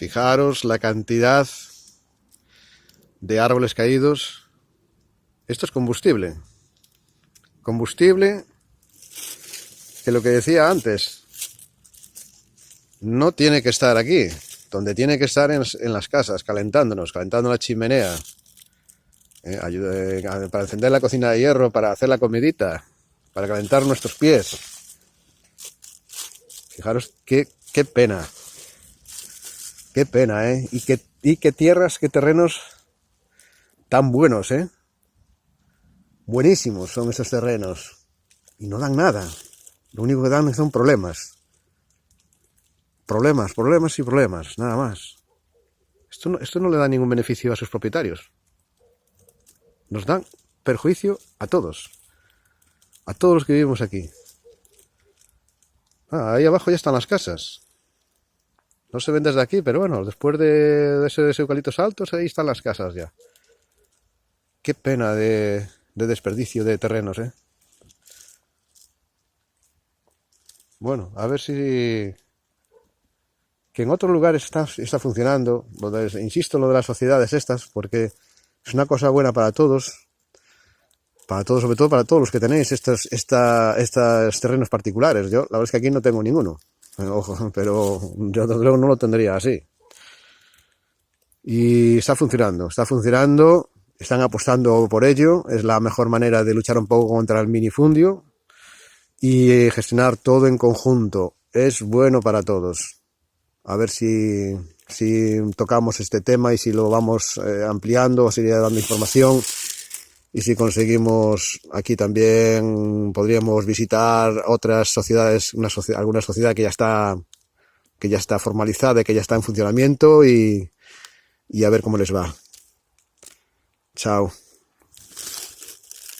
Fijaros la cantidad de árboles caídos. Esto es combustible. Combustible que, lo que decía antes, no tiene que estar aquí. Donde tiene que estar en las casas, calentando la chimenea. Para encender la cocina de hierro, para hacer la comidita, para calentar nuestros pies. Fijaros qué pena. Qué pena, ¿eh? Y qué tierras, qué terrenos tan buenos, ¿eh? Buenísimos son esos terrenos. Y no dan nada. Lo único que dan son problemas. Problemas y problemas, nada más. Esto no le da ningún beneficio a sus propietarios. Nos dan perjuicio a todos los que vivimos aquí. Ahí abajo ya están las casas. No se ven desde aquí, pero bueno, después de esos eucaliptos altos, ahí están las casas ya. Qué pena de desperdicio de terrenos, ¿eh? Bueno, a ver si... que en otros lugares está funcionando, insisto en lo de las sociedades estas, porque es una cosa buena para todos, sobre todo para todos los que tenéis estos terrenos particulares. Yo, la verdad es que aquí no tengo ninguno, ojo, pero yo desde luego no lo tendría así. Y está funcionando, están apostando por ello, es la mejor manera de luchar un poco contra el minifundio y gestionar todo en conjunto, es bueno para todos. A ver si tocamos este tema y si lo vamos ampliando, o si dando información, y si conseguimos aquí también podríamos visitar otras sociedades, alguna sociedad que ya está formalizada, que ya está en funcionamiento, y a ver cómo les va. Chao.